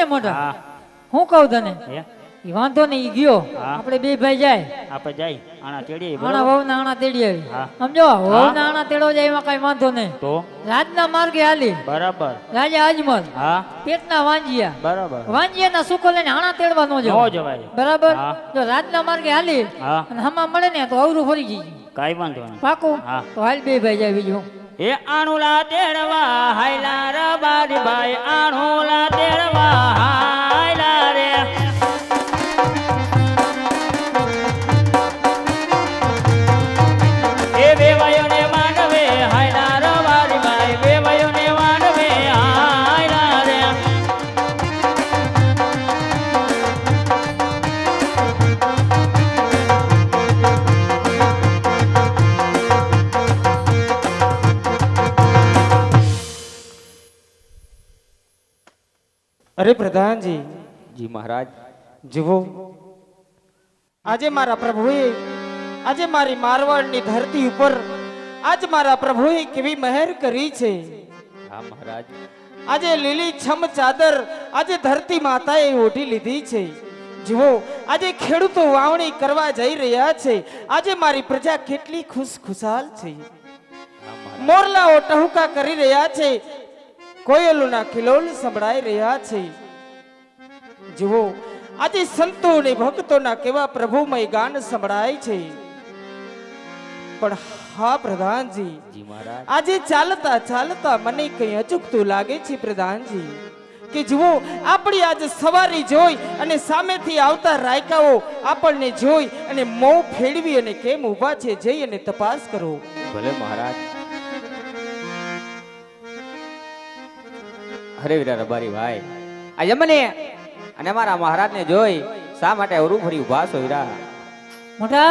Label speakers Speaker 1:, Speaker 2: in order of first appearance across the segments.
Speaker 1: મોટા
Speaker 2: હા
Speaker 1: હું કહું તને
Speaker 2: હે
Speaker 1: ઈ વાંધો ને ઈ ગયો
Speaker 2: હા.
Speaker 1: આપણે બે ભાઈ જાય
Speaker 2: આપણે જાય આણા તેડી
Speaker 1: આણા વહુ ના આણા તેડી આવી
Speaker 2: હા.
Speaker 1: સમજો વહુ
Speaker 2: હા.
Speaker 1: ના આણા તેડો જાય એમાં કઈ વાંધો નહીં
Speaker 2: તો
Speaker 1: રાજના માર્ગે હાલી
Speaker 2: બરાબર
Speaker 1: રાજા અજમલ
Speaker 2: હા
Speaker 1: પેટના વાંજિયા
Speaker 2: બરાબર
Speaker 1: વાંજિયાના સુકો લઈને આણા તેડવા નો
Speaker 2: નો
Speaker 1: જવાય
Speaker 2: જવાય
Speaker 1: બરાબર
Speaker 2: હા.
Speaker 1: જો રાજના માર્ગે હાલી
Speaker 2: હા
Speaker 1: અને હમા મળે ને તો અવરું ફરી જઈ
Speaker 2: કાઈ વાંધો નહીં
Speaker 1: પાકું
Speaker 2: હા.
Speaker 1: તો હાલ બે ભાઈ જાય બીજું
Speaker 2: એ આણુલા તેડવા હાયલા રે બારી ભાઈ આણુલા તેડવા હાયલા રે એ વેવાયોને માનવે હાયલા રે બારી ભાઈ વેવાયોને માનવે હાયલા રે
Speaker 3: અરે પ્રધાનજી
Speaker 2: જી મહારાજ
Speaker 3: જુઓ આજે મારા પ્રભુએ આજે મારી મારવાડની ધરતી ઉપર આજ મારા પ્રભુએ કેવી મહેર કરી છે
Speaker 2: હા મહારાજ
Speaker 3: આજે લીલી છમ ચાદર આજે ધરતી માતાએ ઓઢી લીધી છે જુઓ આજે ખેડૂતો વાવણી કરવા જઈ રહ્યા છે આજે મારી પ્રજા કેટલી ખુશખુશાલ છે
Speaker 2: હા મહારાજ
Speaker 3: મોરલાઓ ટહુકા કરી રહ્યા છે કોયલોના કિલોલ સંભળાઈ રહ્યા છે જુઓ આજે સંતો અને ભક્તોના કેવા પ્રભુમય ગાન સંભળાય છે પણ હા પ્રધાનજી
Speaker 2: જી મહારાજ
Speaker 3: આજે ચાલતા ચાલતા મને કઈ અચૂકતું લાગે છે પ્રધાનજી કે જુઓ આપણી આજે સવારી જોઈ અને સામેથી આવતા રાયકાઓ આપણને જોઈ અને મોં ફેરવી અને કેમ ઊભા છે જઈ અને તપાસ કરો
Speaker 2: ભલે મહારાજ હરે વીરા રબારી ભાઈ આજે મને અને મારા મહારાજને જોઈ શા માટે અવરું ફરી ઉભા છો વીરા
Speaker 1: મોટા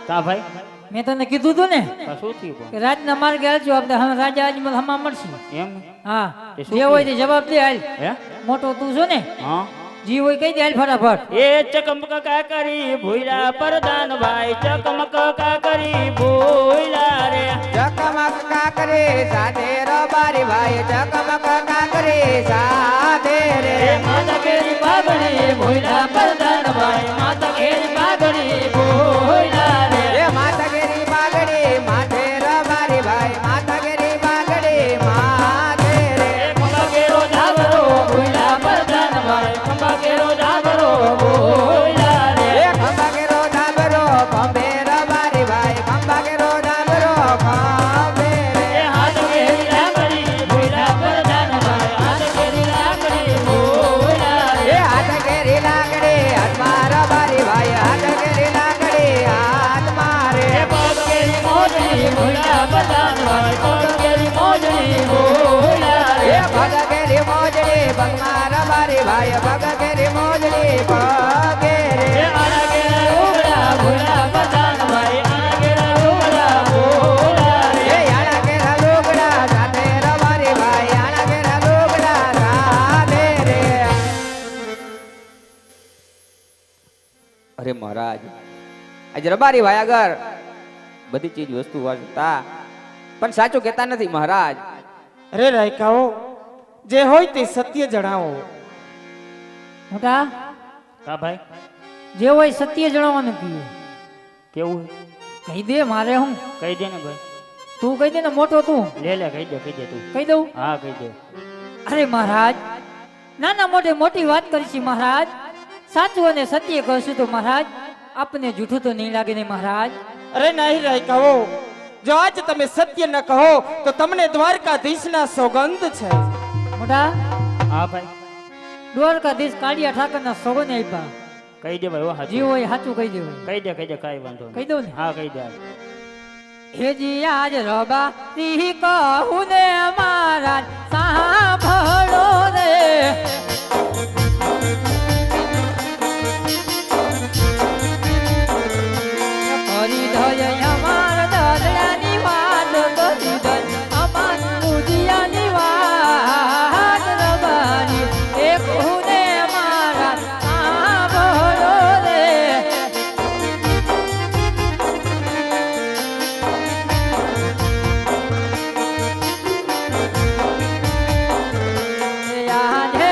Speaker 2: કા ભાઈ
Speaker 1: મેં તને કીધું તું ને
Speaker 2: શું થયું
Speaker 1: કે રાજના માર્ગે હાલજો આપણે હવે રાજા અજમલ હમા મળશે
Speaker 2: એમ
Speaker 1: હા
Speaker 2: તે શું
Speaker 1: જે હોય તે જવાબ દે હાલ
Speaker 2: હે
Speaker 1: મોટો તું છો ને
Speaker 2: હા
Speaker 1: જી હોય કહી દે હાલ ફટાફટ
Speaker 2: એ ચકમક કા કરી ભૂલા પરદાન ભાઈ ચકમક કા કરી ભૂલા રે
Speaker 4: ચકમક કાકરે સાથે રબારી ભાઈ ચકમક કાકરે સાથે રે
Speaker 1: માતા કેરી પાઘડી ભોયલા પરદાન ભાઈ માતા કેરી પાઘડી ભોયલા રે
Speaker 4: એ માતાગીરી પાઘડી માથે રબારી ભાઈ માતાગીરી પાઘડી માથે રે
Speaker 1: ખંભા કેરો ધાબરો ભોયલા પરદાન ભાઈ ખંભા કેરો ધાબરો ભોયલા રે
Speaker 4: એ ખંભાગેરો ધાબરો ખંભે રબારી ભાઈ ખંભાગેરો ધાબરો ખંભે રે
Speaker 1: એ હાથ કેરી લાકડી ભોયલા પરદાન ભાઈ હાથ કેરી લાકડી ભોયલા
Speaker 4: એ
Speaker 1: રે
Speaker 4: હાથ કેરી લાકડી હાથમાં રબારી ભાઈ હાથ કેરી લાકડી હાથમાં રે
Speaker 1: એ પગ કેરી મોજડી ભોયલા પરદાન ભાઈ પગ કેરી મોજડી ભોયલા
Speaker 4: એ
Speaker 1: રે
Speaker 4: ભગ કેરી મોજડી ભગમાં રબારી ભાઈ ભગ કેરી મોજડી પગે રે
Speaker 1: એ આના કેરા રોગડા ભોયલા પરદાન ભાઈ આના કેરા રોગડા ભોયલા રે
Speaker 4: એ આણા કેરા લુગડા સાથે રબારી ભાઈ આણા કેરા લુગડા સાથે રે
Speaker 2: અરે મહારાજ આજે રબારી ભાઈ આગળ બધી ચીજ વસ્તુ વાંચતા પણ સાચું કહેતા નથી મહારાજ
Speaker 3: અરે રાયકાઓ જે હોય તે સત્ય જણાવો
Speaker 1: મોટા
Speaker 2: કા ભાઈ
Speaker 1: જે હોય સત્ય જણાવવાનું કીએ
Speaker 2: કેવું
Speaker 1: કહી દે મારે હું
Speaker 2: કહી દે ને ભાઈ
Speaker 1: તું કહી દે ને મોટો તું
Speaker 2: લે કહી દે તું
Speaker 1: કહી દઉં
Speaker 2: હા કહી દે
Speaker 1: અરે મહારાજ નાના મોટે મોટી વાત કરીશી મહારાજ સાચું અને સત્ય કહીશું તો મહારાજ આપને જૂઠું તો નહીં લાગે ને મહારાજ
Speaker 3: અરે નહીં રાયકાઓ જો આજ તમે સત્ય ન કહો તો તમને દ્વારકાધીશના સોગંદ છે
Speaker 1: મોટા
Speaker 2: હા ભાઈ
Speaker 1: દ્વારકાધીશ કાળિયા ઠાકરના સોગન આપ્યા
Speaker 2: કહી દે ભાઈ
Speaker 1: જે હોય સાચું કહી દેવું
Speaker 2: કહી દે કાઈ વાંધો
Speaker 1: કહી દઉં ને
Speaker 2: હા કહી દે
Speaker 1: હેજી આજ રબા સિંહ કહું ને મહારાજ સાંભળો રે કરી દય અમાર દરિયાની વાત કરી દય અમાર દુધિયાની વાત રબારી એ કહું ને મહારાજ સાંભળો રે યાદ હે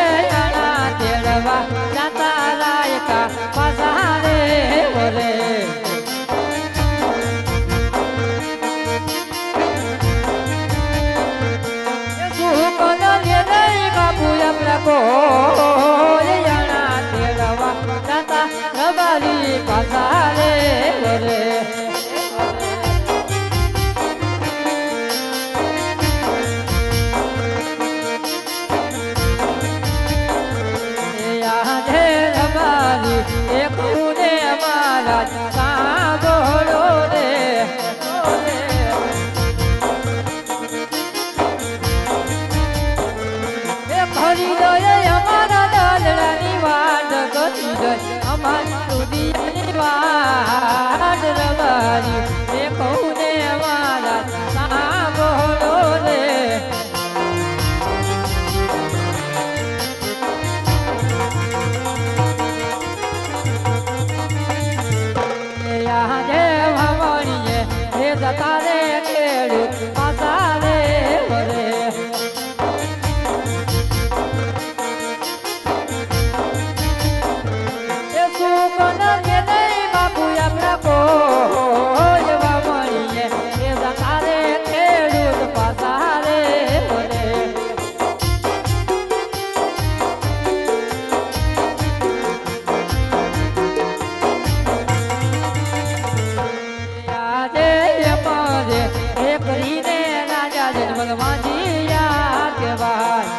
Speaker 1: અમર વાંજીયા કહેવાય.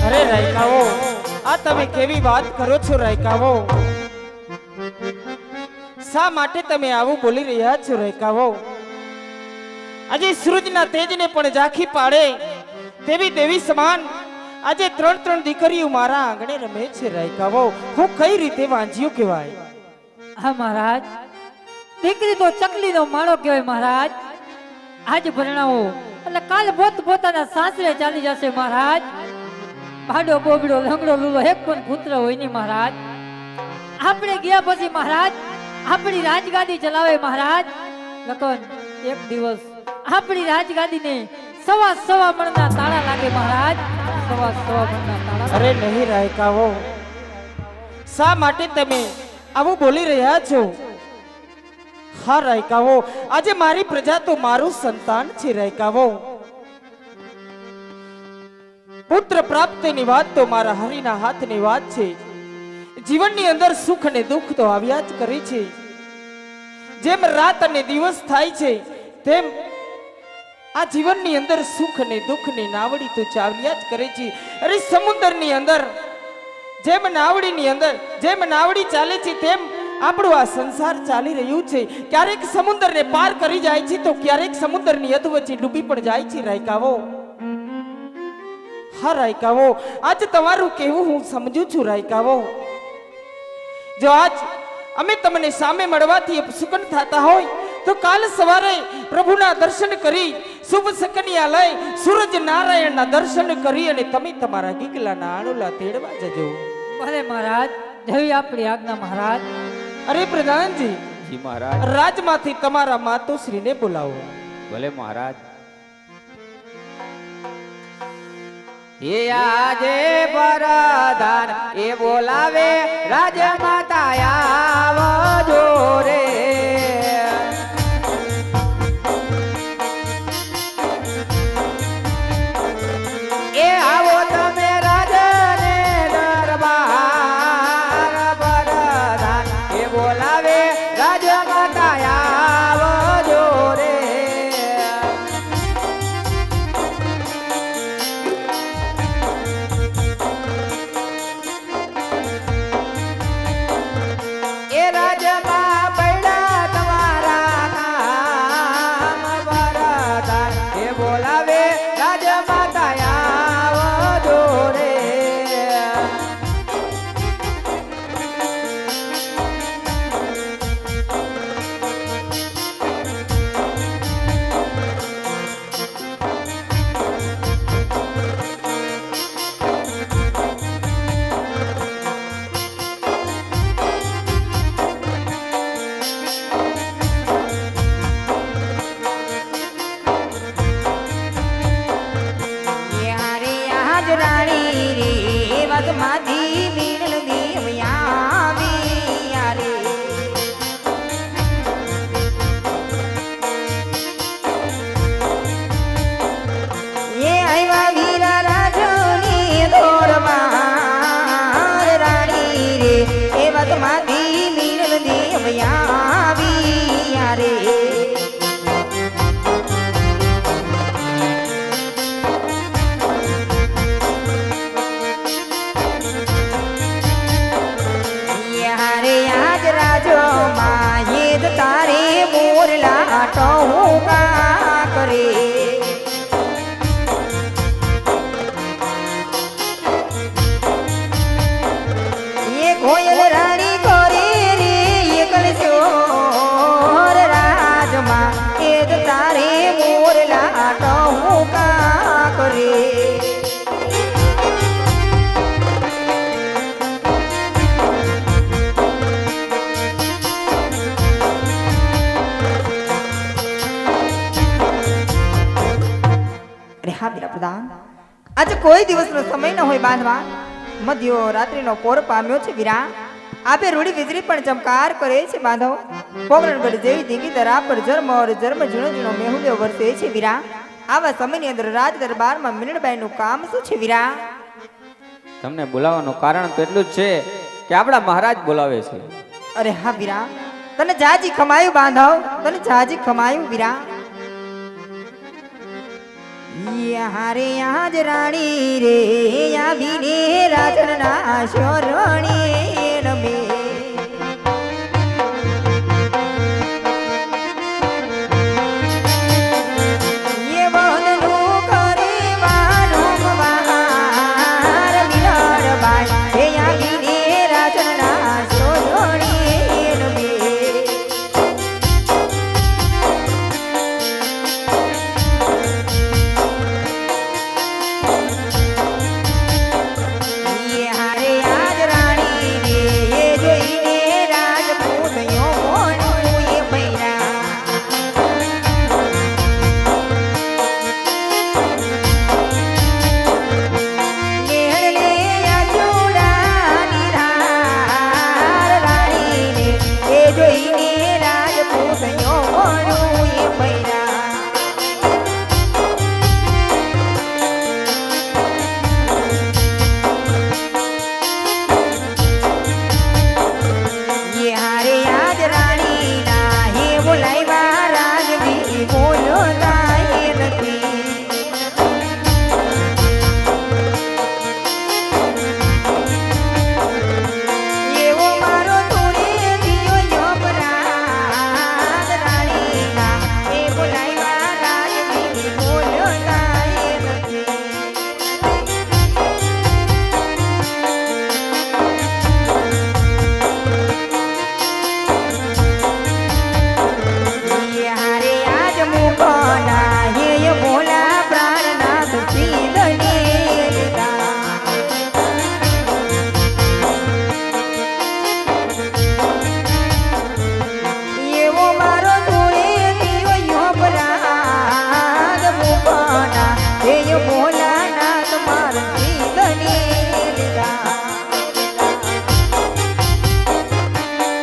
Speaker 3: અરે રાયકાઓ, આ તમે કેવી વાત કરો છો રાયકાઓ? શા માટે તમે આવું બોલી રહ્યા છો રાયકાઓ? આજે સૂરજના તેજને પણ ઝાંખી પાડે તેવી દેવી સમાન આજે ત્રણ દીકરીઓ મારા આંગણે રમે છે રાયકાઓ. હું કઈ રીતે વાંજ્યો કહેવાય?
Speaker 1: હા મહારાજ, દીકરી તો ચકલીનો માળો કહેવાય મહારાજ. આજ પરણાવો એટલે કાલ પોતાના સાસરે ચાલી જશે મહારાજ. ભાડો બોબડો લંગડો લૂલો એક પણ પુત્ર હોય નહીં મહારાજ. આપણે ગયા પછી મહારાજ આપણી રાજગાદી ચલાવે મહારાજ. લખન એક દિવસ આપણી રાજગાદીને સવા મણના તાળા લાગે મહારાજ. સવા મણના તાળા.
Speaker 3: અરે નહીં રાયકાઓ, શા માટે તમે આવું બોલી રહ્યા છો? હા રાયકાઓ, આજે મારી પ્રજા તો મારું સંતાન છે રાયકાઓ. પુત્ર પ્રાપ્તિની વાત તો મારા હરિના હાથની વાત છે. જીવનની અંદર સુખ અને દુઃખ તો આવ્યા જ કરે છે. જેમ રાત અને દિવસ થાય છે તેમ આ જીવનની અંદર સુખ અને દુઃખની નાવડી તો ચાલ્યા જ કરે છે. અરે સમુદ્રની અંદર જેમ નાવડી ચાલે છે તેમ આપણું આ સંસાર ચાલી રહ્યું છે. ક્યારેક સમુદ્રને પાર કરી જાય છે તો ક્યારેક સમુદ્રની અધવચ્ચે ડૂબી પણ જાય છે રાયકાઓ. હા રાયકાઓ, આજ તમારું કહેવું હું સમજુ છું રાયકાઓ. જો આજ અમે તમને સામે મળવાથી સુકન થતા હોય તો કાલ સવારે પ્રભુના દર્શન કરી શુભ સકનિયા લઈ સૂરજ નારાયણના દર્શન કરી અને તમે તમારા ગીગલાના આણુલા તેડવા જજો.
Speaker 1: ભલે મહારાજ, જેવી આપણી આજ્ઞા મહારાજ.
Speaker 3: અરે પ્રધાનજી,
Speaker 2: જી મહારાજ.
Speaker 3: રાજમાંથી તમારા માતુશ્રીને બોલાવો.
Speaker 2: ભલે મહારાજ. એ આજે પ્રધાન એ બોલાવે રાજમાતા આવજો રે. એ આવો તમે રાજને દરબાર. પ્રધાન એ બોલાવે રાજમાતા આવજો રે. એ રાજમાં પૈડા તમારા નામ વરદાન એ બોલાવે રાજમાતા આવજો રે.
Speaker 4: આજે કોઈ દિવસનો સમય ન હોય બાંધવા. મધ્યો રાત્રિનો પોર પામ્યો છે વીરા. આપે રૂડી વીજળી પણ ચમકાર કરે છે બાંધવ. પોગરણગઢ જેવી ધીંગી દરા પર જરમર ઝીણો ઝીણો મેહુલ્યો વરસે છે વીરા. આવા સમયની અંદર રાજ દરબારમાં મીનળબાઈનું કામ શું છે વીરા?
Speaker 2: તમને બોલાવવાનું કારણ તો એટલું જ છે કે આપણા મહારાજ બોલાવે છે.
Speaker 4: અરે હા વીરા, તને જાજી ખમાયું બાંધવ, તને જાજી ખમાયું વીરા. યારે આજ રાણી રે આવીને રાજના શોરણી